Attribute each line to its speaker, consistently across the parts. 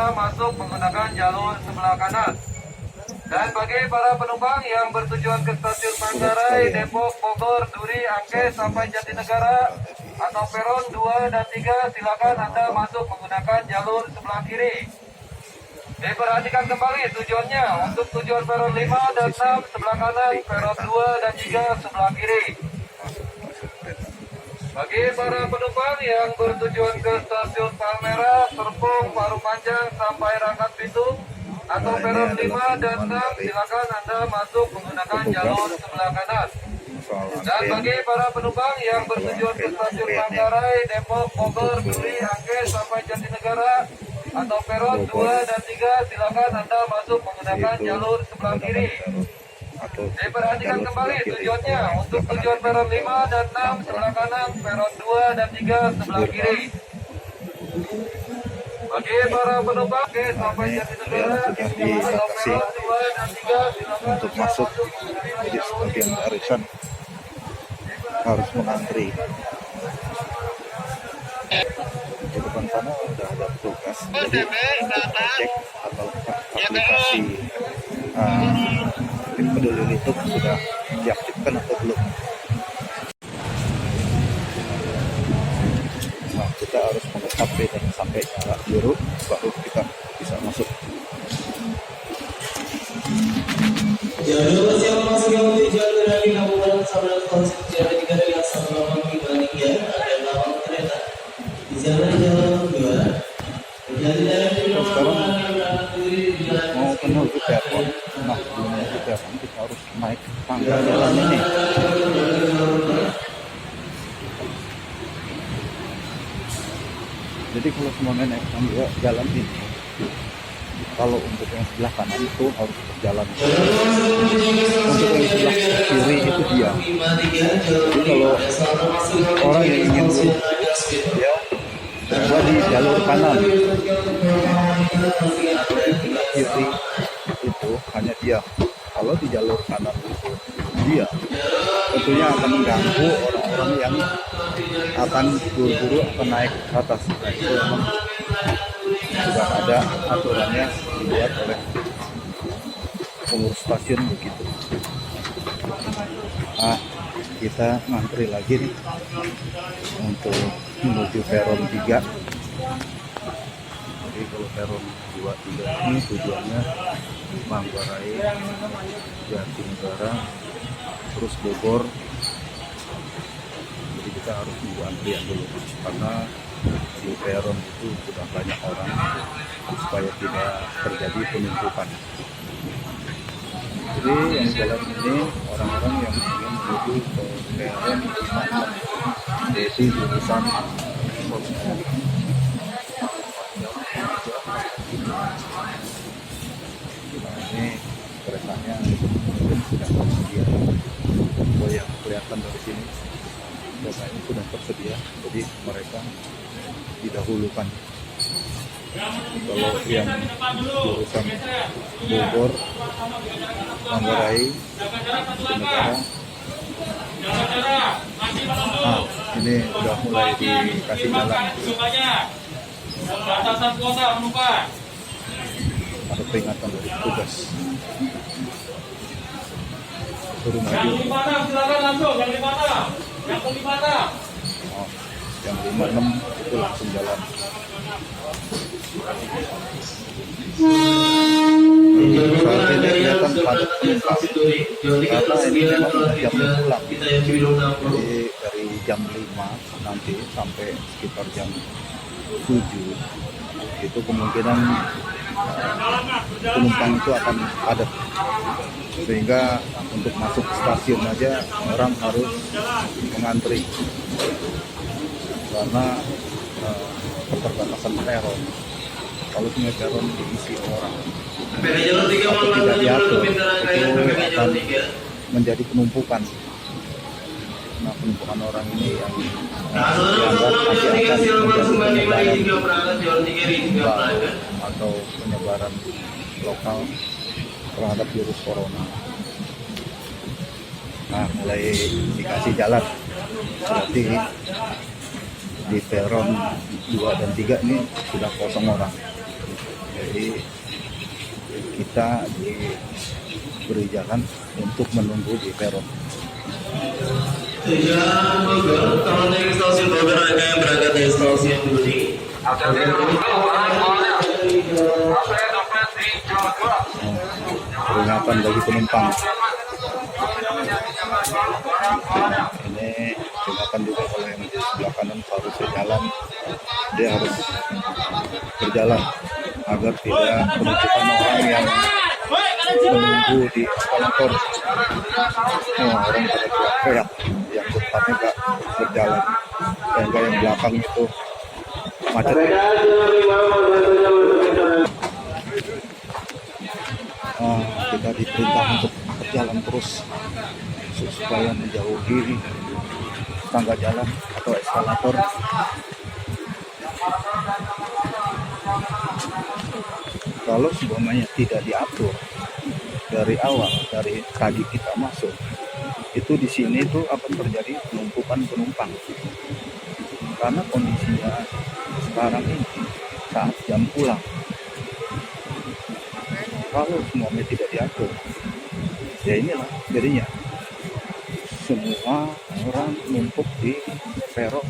Speaker 1: Anda masuk menggunakan jalur sebelah kanan. Dan bagi para penumpang yang bertujuan ke stasiun Manggarai, Depok, Bogor, Duri, Angke sampai Jatinegara atau peron 2 dan 3, silakan Anda masuk menggunakan jalur sebelah kiri. Diperhatikan kembali tujuannya untuk tujuan peron 5 dan 6 sebelah kanan, peron 2 dan 3 sebelah kiri. Bagi para penumpang yang bertujuan ke stasiun Palmerah, Serpong, Parung Panjang sampai Rangkas Bitung atau peron 5 dan 6, silakan Anda masuk menggunakan jalur sebelah kanan. Dan bagi para penumpang yang bertujuan ke stasiun Manggarai, Depok, Bogor, Duri, Angke sampai Jatinegara atau peron 2 dan 3, silakan Anda masuk menggunakan jalur sebelah kiri. Diperhatikan kembali tujuannya untuk tujuan peron 5 dan 6 sebelah kanan, peron 2 dan 3 sebelah kiri. Bagi para penumpang sampai Jatinegara atau peron 2 dan 3, silakan
Speaker 2: untuk masuk di sebagian barisan harus mengantri. Di depan sana udah ada petugas, jadi cek atau aplikasi Peduli Lindung sudah diaktifkan atau belum. Nah, kita harus mengetap dan sampai nyala biru baru kita bisa masuk.
Speaker 3: Jalur siap masuk yang tujuan dari Kabupaten Sabana Konsep Jatinegara yang sama Banikia ada 8 kereta. Di jalan 2 terjadi dari
Speaker 2: Mau menuju Depok, nah menuju Depok kita harus naik tangga jalan ini. Jadi kalau semuanya naik tangga jalan ini, kalau untuk yang sebelah kanan itu harus berjalan. Untuk yang sebelah kiri itu dia. Jadi kalau orang yang ingin ya berada di jalur kanan, kiri itu hanya dia. Kalau di jalur kanan itu dia, tentunya akan mengganggu orang-orang yang akan buru-buru akan naik ke atas. Nah, itu memang sudah ada aturannya dibuat oleh pengurus stasiun begitu. Kita ngantri lagi nih untuk menuju peron 3. Jadi kalau peron 2, 3 ini tujuannya Manggarai, Jatinegara, terus Bogor. Jadi kita harus nunggu antrian dulu karena di peron itu sudah banyak orang supaya tidak terjadi penumpukan. Jadi yang jalan ini orang-orang yang ingin menuju ke peron Desi jurusan ini keretanya sudah tersedia. Kalau yang kelihatan dari sini keretanya sudah tersedia, jadi mereka didahulukan. Kalau yang jurusan Bogor, Manggarai, Jatinegara, ini udah mulai dikasih jalan. Ada peringatan dari petugas. Suruh maju.
Speaker 4: Yang 56 silakan langsung, yang 56. Yang 56.
Speaker 2: Yang 56 itu langsung jalan. Saat ini kelihatan padat penumpang karena ini memang sudah jam pulang. Jadi dari jam 5 nanti sampai sekitar jam 7 itu kemungkinan penumpang itu akan padat, sehingga untuk masuk stasiun aja orang harus mengantri karena keterbatasan peron. Kalau punya peron diisi orang atau tidak diatur, itu akan menjadi penumpukan. Nah, penumpukan orang ini yang dianggap masih akan menjadi penyebaran atau penyebaran lokal terhadap virus corona. Nah, mulai dikasih jalan, berarti di peron 2 dan 3 ini sudah kosong orang. Jadi Jadi kita diberi jalan untuk menunggu di peron.
Speaker 3: Tujuan Bogor, kalau naik stasiun Bogor ada yang berangkat dari stasiun Budi.
Speaker 1: Hati-hati dulu, soalnya saya dompet di Jawa 2.
Speaker 2: Peringatan bagi penumpang. Ini silakan juga kalau yang di sebelah kanan harus berjalan, dia harus berjalan agar tidak penumpukan orang yang menunggu di eskalator. Orang pada teriak yang depannya nggak berjalan, sehingga yang belakang itu macet. Kita diperintah untuk berjalan terus supaya menjauhi tangga jalan atau eskalator. Kalau semuanya tidak diatur dari awal, dari tadi kita masuk, itu di sini tuh akan terjadi penumpukan penumpang. Karena kondisinya sekarang ini saat jam pulang, kalau semuanya tidak diatur, ya inilah jadinya semua orang numpuk di peron.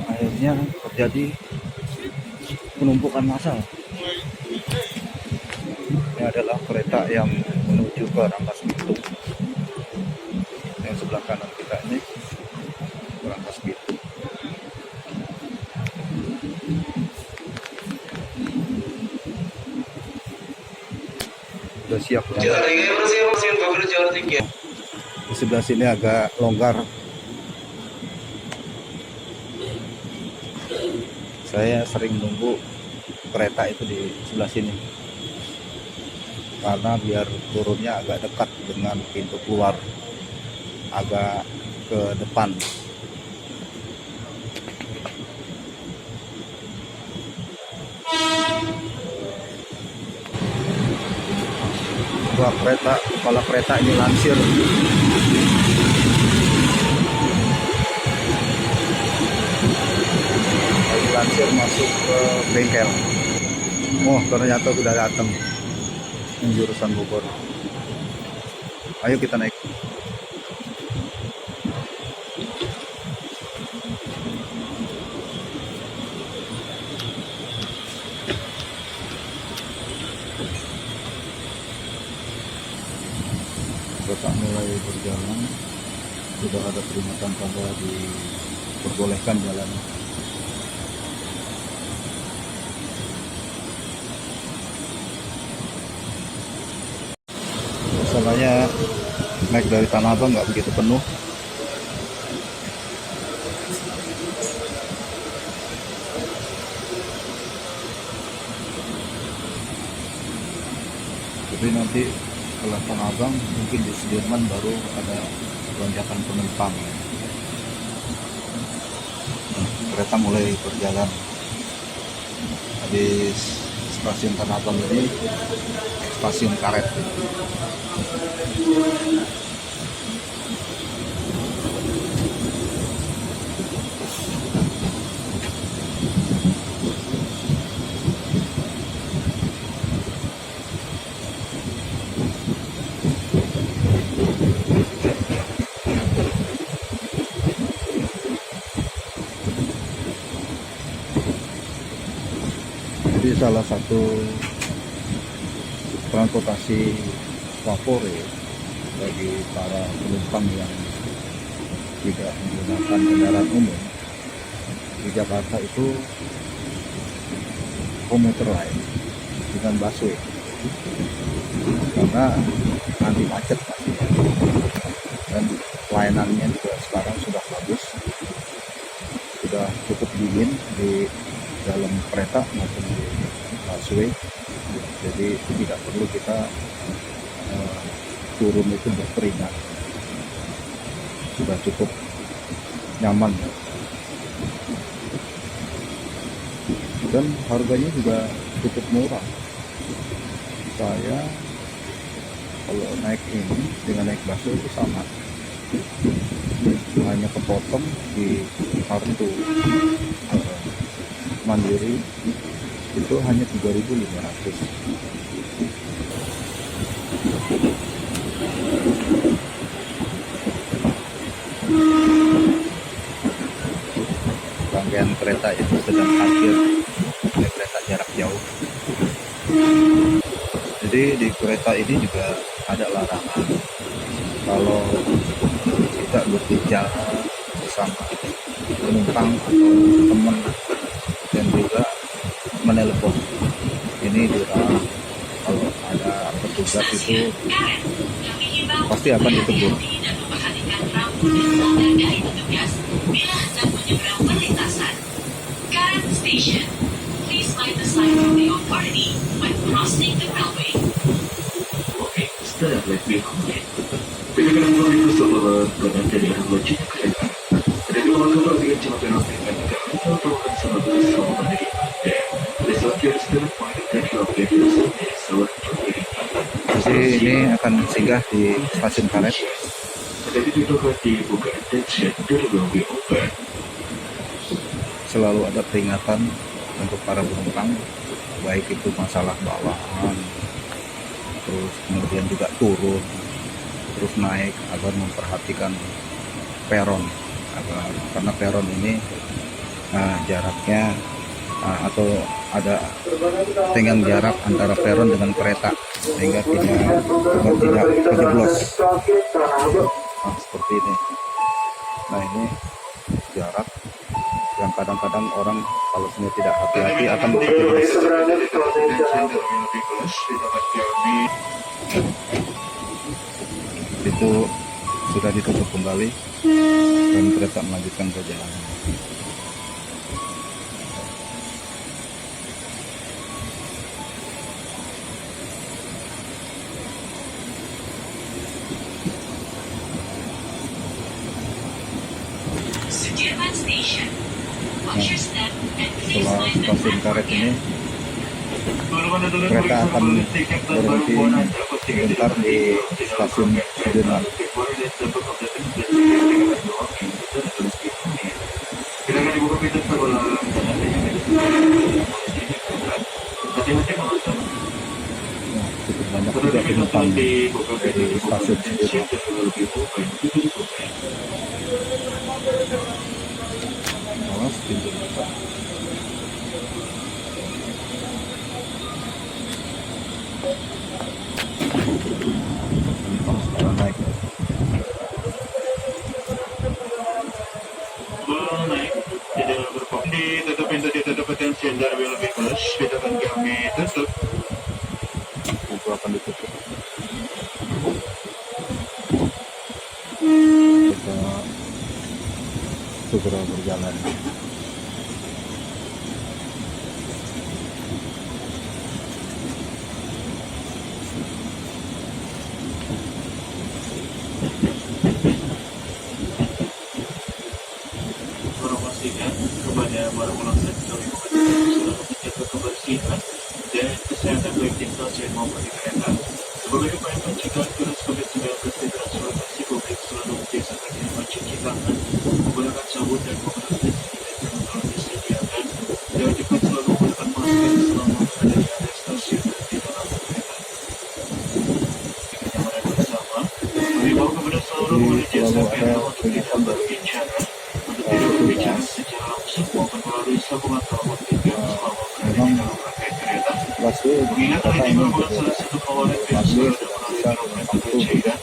Speaker 2: Akhirnya terjadi penumpukan massal. Ini adalah kereta yang menuju ke Rangkas Bitung. Yang sebelah kanan kita ini Rangkas Bitung. Sudah siap ya. Di sebelah sini agak longgar. Saya sering nunggu kereta itu di sebelah sini karena biar turunnya agak dekat dengan pintu keluar, agak ke depan. Wah, kepala kereta ini lansir. Lansir masuk ke bengkel. Oh, ternyata sudah datang jurusan Bogor. Ayo kita naik. Kereta mulai berjalan. Sudah ada peringatan tanda diperbolehkan jalan. Masalahnya naik dari Tanah Abang nggak begitu penuh. Tapi nanti setelah Tanah Abang mungkin di Sudirman baru ada lonjakan penumpang. Kereta mulai berjalan. Habis stasiun Tanah Abang ini stasiun karet. Jadi salah satu transportasi favorit bagi para penumpang yang tidak menggunakan kendaraan umum di Jakarta itu komuter lain dengan busway, karena anti macet pastinya, dan pelayanannya juga sekarang sudah bagus, sudah cukup dingin di dalam kereta maupun di busway. Jadi tidak perlu kita turun itu berkeringat, sudah cukup nyaman, dan harganya juga cukup murah. Saya kalau naik ini dengan naik busway itu sama, hanya kepotong di kartu Mandiri itu hanya 3.500. Rangkaian kereta yang sedang parkir oleh kereta jarak jauh. Jadi di kereta ini juga ada larangan kalau tidak berbicara bersama penumpang atau teman, dan juga menelpon. Ini dilarang. Kalau ada petugas itu pasti akan ditegur.
Speaker 5: Current station. Please mind the sign of the authority when crossing the railway.
Speaker 3: Oke, setelah lebih komplain. Penyegaran melalui pesawat berada di dalam laju kereta. Ada dua kabar dengan cepat yang dengan negara atau perubahan sama bersama dari Anda. Pesawat yang sedang menghidupkan railway pesawat dari pesawat berdiri.
Speaker 2: Jadi ini akan singgah di stasiun karet.
Speaker 3: Tetapi dibuka dibuka attention dari railway open.
Speaker 2: Selalu ada peringatan untuk para penumpang, baik itu masalah bawaan, terus kemudian juga turun, terus naik, agar memperhatikan peron, karena peron ini jaraknya atau ada tenggang jarak antara peron dengan kereta, sehingga tidak kejeblos. Nah, seperti ini. Nah, ini jarak yang kadang-kadang orang kalau sebenarnya tidak hati-hati akan terjeblos. Itu sudah ditutup kembali dan kereta melanjutkan perjalanan.
Speaker 5: Sudirman Station.
Speaker 2: Nah, setelah stasiun karet ini kereta akan berhenti sebentar di stasiun Sudirman. Nah, cukup banyak juga penumpang dari stasiun Sudirman. Awas pintu buka. Penumpang sekarang naik.
Speaker 3: Naik, tidak berkondi, tutup pintu ditutup attention dari railway bus, bedakan kami tutup.
Speaker 2: Pintu akan ditutup. Kita segera berjalan.
Speaker 3: Informasikan kepada para pelaksanaan railway sudah menjaga kebersihan dan kesehatan baik di stasiun maupun di kereta. Sebagai upaya pencegahan virus COVID-19 di transportasi publik, selalu membiasakan diri mencuci tangan, menggunakan sabun dan menggunakan disinfektan yang telah disediakan, dan juga selalu menggunakan masker selama berada di area stasiun dan di dalam kereta. Kenyamanan bersama, mengimbau kepada seluruh pengguna jasa kereta untuk tidak berbicara, untuk tidak berbicara secara langsung maupun melalui sambungan telepon genggam selama berada di dalam rangkaian kereta. Mengingat hal ini merupakan salah satu kawalan virus corona melalui droplet atau cairan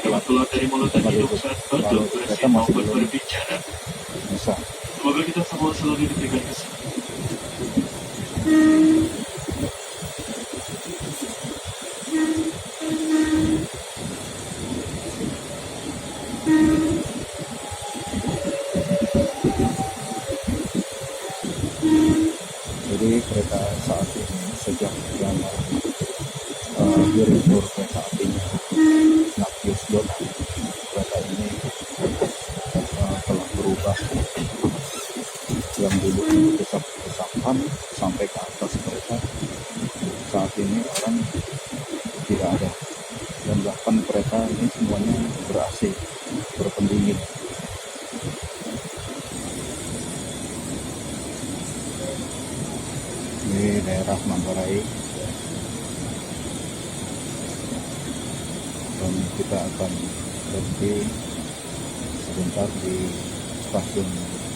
Speaker 3: yang keluar dari mulut dan hidung saat batuk, bersin maupun berbicara. Semoga kita semua selalu diberikan kesehatan.
Speaker 2: Jadi kereta saat ini sejak zaman direktur kereta apinya Ignatius Jonan, kereta ini telah berubah. Yang dulu desak-desakan sampai ke atas kereta, saat ini orang tidak ada, dan bahkan kereta ini semuanya ber-AC, berpendingin. Ini Ini daerah Manggarai, dan kita akan berhenti sebentar di stasiun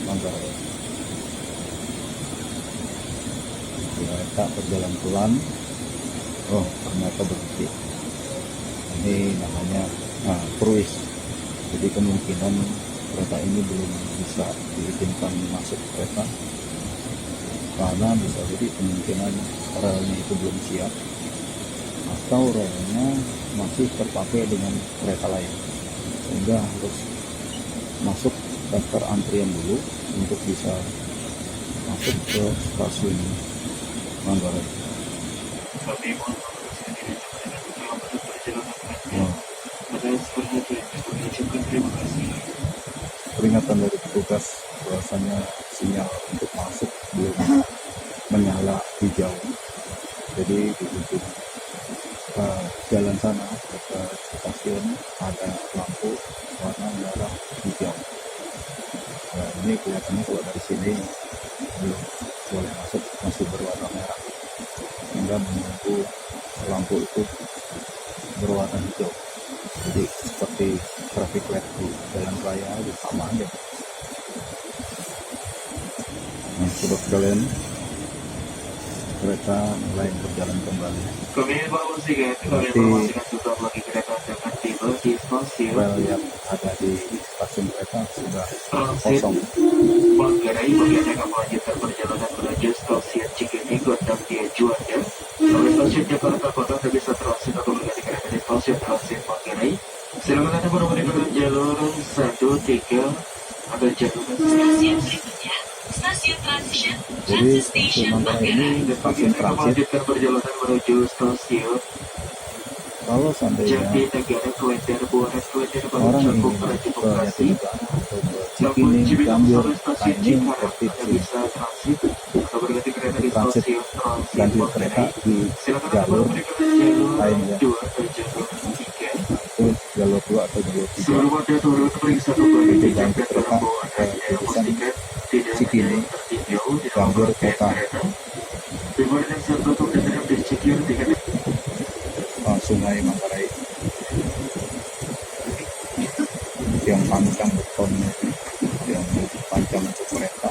Speaker 2: Manggarai. Kereta berjalan pelan. Oh, ternyata berhenti. Ini namanya kruis. Jadi kemungkinan kereta ini belum bisa diizinkan masuk kereta karena bisa jadi kemungkinan relnya itu belum siap atau relnya masih terpakai dengan kereta lain, sehingga harus masuk daftar antrian dulu untuk bisa masuk ke stasiun Manggarai.
Speaker 3: Kami mohon maaf diri dengan perjalanan Anda.
Speaker 2: Nah,
Speaker 3: Pada sebenarnya kami ucapkan terima kasih.
Speaker 2: peringatan dari petugas bahwasanya sinyal untuk masuk belum menyala hijau, jadi di ujung jalan sana ke stasiun ada lampu warna merah hijau. Nah, ini kelihatannya kalau dari sini belum boleh masuk, masih berwarna merah, hingga menunggu lampu itu berwarna hijau. Jadi seperti traffic light di jalan raya itu sama aja. Nah, sobat sekalian, kereta mulai berjalan kembali.
Speaker 3: Kami informasikan juga bagi kereta akan tiba di stasiun
Speaker 2: Rel yang ada di stasiun kereta sudah
Speaker 3: Transit
Speaker 2: kosong.
Speaker 3: Manggarai bagi Anda yang melanjutkan perjalanan menuju stasiun Cikini, Gondang Dia Juanda. Dari stasiun Jakarta Kota Anda bisa transit atau mengganti kereta di stasiun Transit Manggarai. Silakan Anda menggunakan jalur 1, 3 atau jalur
Speaker 5: Stasiun berikutnya, stasiun transition,
Speaker 2: Jadi
Speaker 5: Transit
Speaker 2: stasiun
Speaker 5: Station
Speaker 2: Manggarai ini
Speaker 5: Manggarai.
Speaker 2: stasiun transit.
Speaker 3: melanjutkan perjalanan menuju stasiun
Speaker 2: Kalau seandainya
Speaker 3: Jatinegara, Klender, Buaran, Klender,
Speaker 2: orang
Speaker 3: Baru
Speaker 2: ingin
Speaker 3: Cakung, Raja
Speaker 2: ke
Speaker 3: Bekasi.
Speaker 2: Jatinegara atau ke
Speaker 3: Namun
Speaker 2: Cikini,
Speaker 3: Cibitung
Speaker 2: Cianjur,
Speaker 3: sampai
Speaker 2: nah
Speaker 3: stasiun
Speaker 2: ini
Speaker 3: Cikarang
Speaker 2: seperti
Speaker 3: Anda bisa transit atau berganti kereta di
Speaker 2: transit
Speaker 3: stasiun Transit
Speaker 2: ganjil
Speaker 3: Manggarai.
Speaker 2: kereta di
Speaker 3: Silakan Anda
Speaker 2: jalur
Speaker 3: menggunakan jalur
Speaker 2: lain ya,
Speaker 3: 2 atau jalur 3.
Speaker 2: itu jalur 2 atau jalur 3.
Speaker 3: Sebelum Anda turun periksa kembali
Speaker 2: Itu
Speaker 3: tiket
Speaker 2: ganjil
Speaker 3: dan
Speaker 2: kereta
Speaker 3: barang bawaan
Speaker 2: ke
Speaker 3: Anda.
Speaker 2: jurusan
Speaker 3: Pastikan tidak ada
Speaker 2: Cikini,
Speaker 3: yang tertinggal di dalam
Speaker 2: Cianjur
Speaker 3: rangkaian
Speaker 2: kota.
Speaker 3: kereta. Ribuan serta untuk dicekir tiket
Speaker 2: Sungai Manggarai yang panjang betonnya, yang panjang untuk kereta.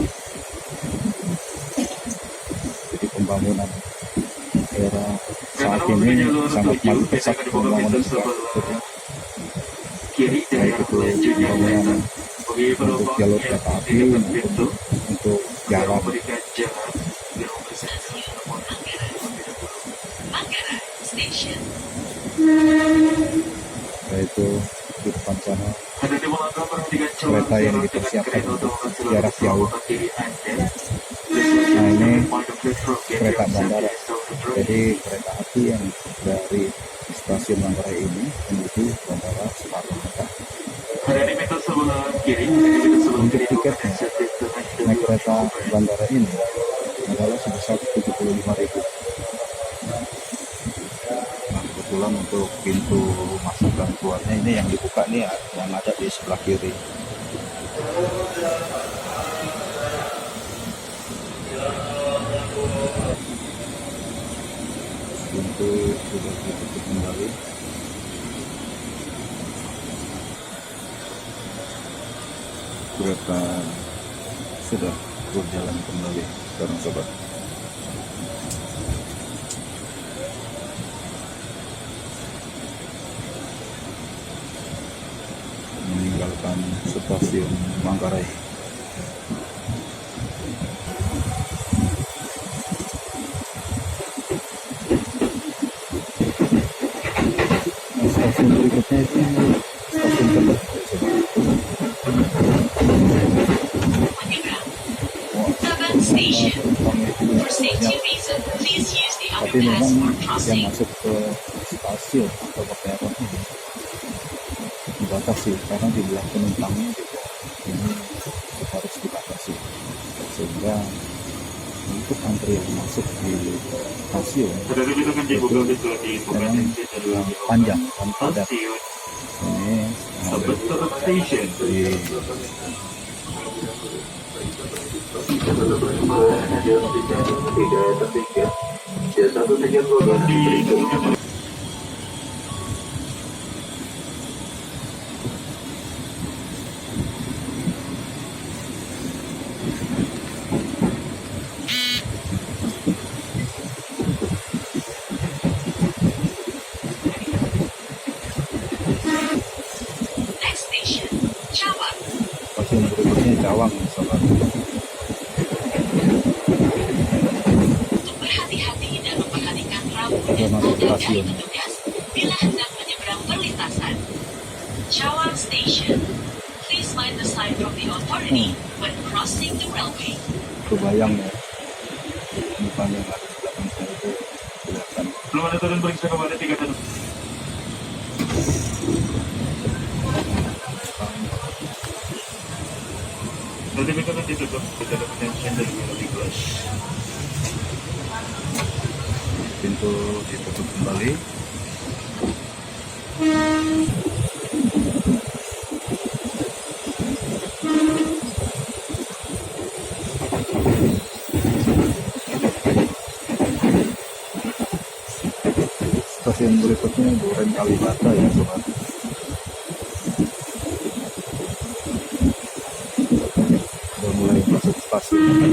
Speaker 2: Jadi pembangunan era saat ini sangat maju pesat pembangunan infrastrukturnya,
Speaker 3: kiri dari
Speaker 2: baik
Speaker 3: arah
Speaker 2: itu
Speaker 3: menuju
Speaker 2: pembangunan
Speaker 3: bagi
Speaker 2: untuk
Speaker 3: penumpang
Speaker 2: jalur
Speaker 3: yang
Speaker 2: kereta api
Speaker 3: tidak
Speaker 2: maupun
Speaker 3: berpintu
Speaker 2: untuk
Speaker 3: yang
Speaker 2: jalan.
Speaker 3: memberikan jalan di rumah
Speaker 5: Stasiun Manggarai Station.
Speaker 2: Yaitu di depan sana
Speaker 3: Anda dimulangkan perhatikan calon
Speaker 2: kereta yang
Speaker 3: jarak dengan
Speaker 2: dipersiapkan
Speaker 3: kereta
Speaker 2: untuk
Speaker 3: otomatis
Speaker 2: jarak jauh.
Speaker 3: diri Anda.
Speaker 2: Nah, ini
Speaker 3: Kereta
Speaker 2: kereta bandara. Jadi kereta api yang dari stasiun Manggarai ini menuju bandara Soekarno-Hatta.
Speaker 3: Ada di meter sebelah kiri, ada di meter sebelah
Speaker 2: Untuk
Speaker 3: kiri.
Speaker 2: tiketnya naik kereta bandara ini adalah sebesar 75.000. Nah, kebetulan untuk pintu masuk dan keluarnya ini yang dibuka nih ya, yang ada di sebelah kiri. Pintu sudah ditutup kembali. Kereta sudah berjalan kembali sekarang sobat. Meninggalkan stasiun Manggarai. Nah, stasiun berikutnya itu stasiun Tebet.
Speaker 5: Tebet Station. For safety reason, please use the
Speaker 2: Tapi
Speaker 5: underpass
Speaker 2: memang
Speaker 5: for
Speaker 2: yang
Speaker 5: crossing.
Speaker 2: masuk ke stasiun atau ke peron ini dibatasi karena di belah penumpangnya juga ini harus dibatasi, sehingga untuk antrian masuk di stasiun
Speaker 3: Sudah diberikan dibuka bisa dibuka
Speaker 2: memang yang panjang dan padat.
Speaker 3: stasiun
Speaker 2: Ini
Speaker 3: Tebet Station.
Speaker 2: di
Speaker 5: Next station, Cawang.
Speaker 2: Stasiun berikutnya Cawang, sobat.
Speaker 5: Untuk berhati-hati dan memperhatikan rambu
Speaker 2: Ada
Speaker 5: dan
Speaker 2: masuk
Speaker 5: tanda dari
Speaker 2: stasiun.
Speaker 5: petugas bila hendak menyeberang perlintasan. Cawang Station. Please mind the sign from the authority when crossing the railway.
Speaker 2: Kebayang ya, depan yang ada di belakang saya itu kelihatan.
Speaker 3: Belum ada turun periksa kepada 3 tahun. Sertifikat ditutup, kita dapat yang dari lebih kelas.
Speaker 2: Pintu ditutup kembali. Stasiun berikutnya Duren Kalibata ya sobat. Udah mulai masuk stasiun.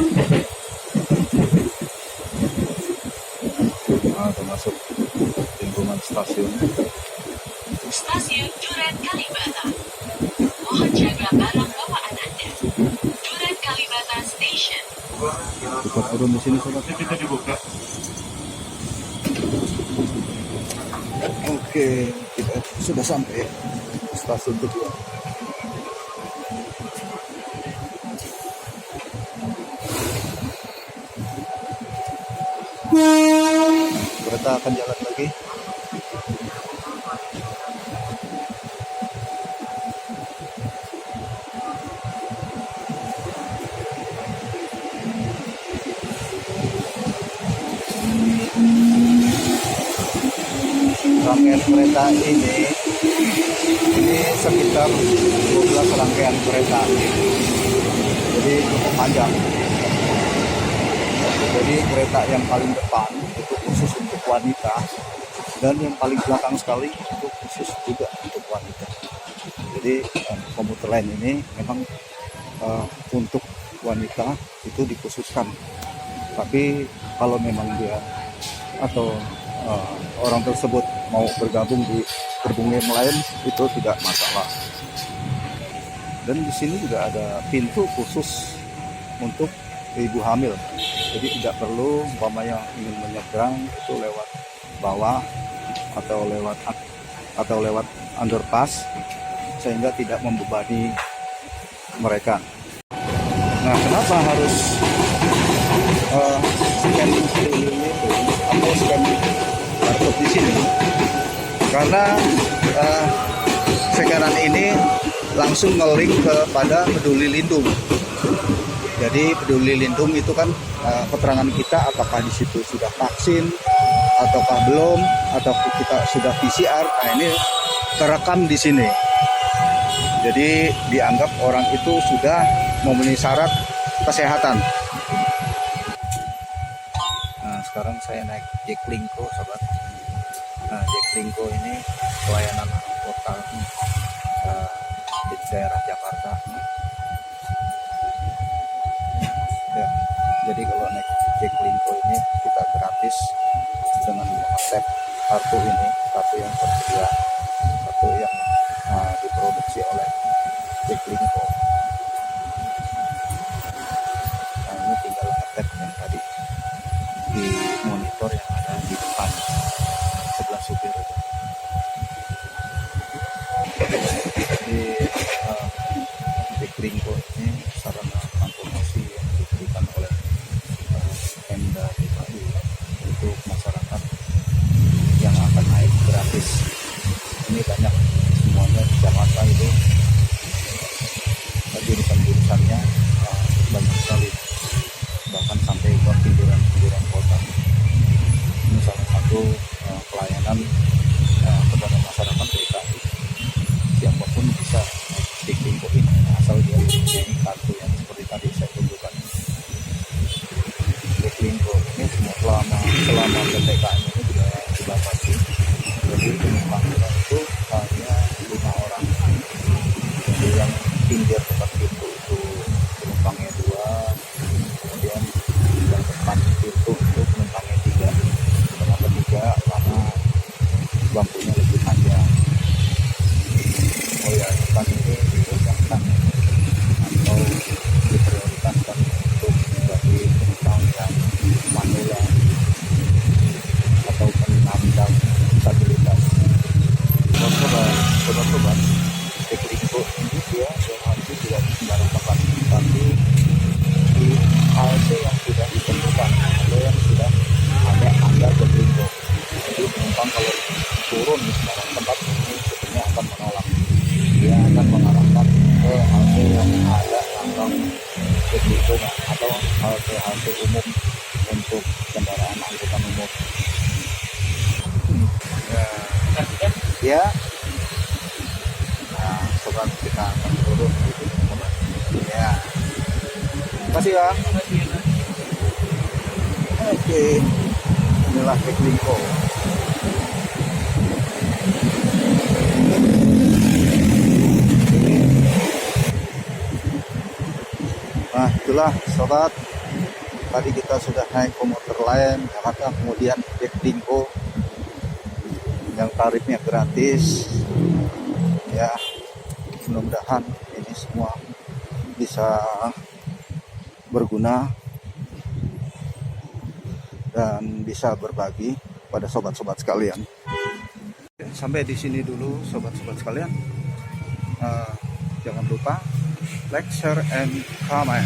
Speaker 2: Udah masuk lingkungan stasiun.
Speaker 5: Stasiun Duren Kalibata. Mohon jaga barang bawaan Anda. Duren Kalibata Station.
Speaker 2: Cepat turun di sini sobat.
Speaker 3: Pintu dibuka.
Speaker 2: Oke, kita sudah sampai stasiun kedua. Kereta akan jalan lagi. Rangkaian kereta ini sekitar 12 rangkaian kereta, jadi cukup panjang. Jadi kereta yang paling depan itu khusus untuk wanita, dan yang paling belakang sekali itu khusus juga untuk wanita. Jadi komuter lain ini memang untuk wanita itu dikhususkan, tapi kalau memang dia atau orang tersebut mau bergabung di gerbong yang lain itu tidak masalah. Dan di sini juga ada pintu khusus untuk ibu hamil, jadi tidak perlu umpamanya ingin menyeberang itu lewat bawah atau lewat underpass, sehingga tidak membebani mereka. Nah, kenapa harus scan itu atau scan barcode di sini? Karena scanan ini langsung nge-link kepada Peduli Lindung. Jadi Peduli Lindung itu kan keterangan kita apakah di situ sudah vaksin ataukah belum, atau kita sudah PCR. Nah, ini terekam di sini. Jadi dianggap orang itu sudah memenuhi syarat kesehatan. Nah, sekarang saya naik Jaklingko, sobat. Nah, Jaklingko ini pelayanan kota di daerah Jakarta. Ya, jadi kalau naik Jaklingko ini kita gratis dengan mengtap kartu ini, kartu yang tersedia, kartu yang diproduksi oleh Jaklingko. Nah, ini tinggal ngetap yang tadi di monitor yang ada di depan sebelah supir itu. Di Jaklingko ini sarana transportasi yang diberikan oleh Pemda DKI untuk masyarakat yang akan naik gratis. Ini banyak semuanya di Jakarta itu, jurusan-jurusannya banyak sekali, bahkan sampai ke pinggiran kota. Ini salah satu pelayanan kepada masyarakat DKI. Siapapun bisa Jaklingko ini asal dia mempunyai kartu yang seperti tadi saya tunjukkan. penumpangnya itu hanya 5 orang. Jadi yang pinggir dekat pintu itu penumpangnya 2, kemudian yang depan pintu itu penumpangnya 3. Kenapa 3? Karena bangkunya lebih panjang. Oh ya, depan ini diperlukan atau diprioritaskan untuk bagi penumpang yang manula atau penyandang disabilitas. Sobat-sobat, Jaklingko ini dia berhenti tidak di sembarang tempat, tapi di halte yang sudah ditentukan atau yang sudah ada tanda Jaklingko. Jadi penumpang kalau turun di sembarang tempat ini sebenarnya akan menolak. Dia akan mengarahkan ke halte yang ada lambang Jaklingko atau halte umum untuk kendaraan angkutan umum. Ya, nah sobat, kita akan turun gitu, sobat. Ya, terima kasih ya. Oke, inilah Jaklingko. Nah, itulah sobat. Tadi kita sudah naik komuter lain Jakarta, kemudian Jaklingko yang tarifnya gratis. Ya, mudah-mudahan ini semua bisa berguna dan bisa berbagi pada sobat-sobat sekalian. Sampai di sini dulu sobat-sobat sekalian. Jangan lupa like, share, and comment.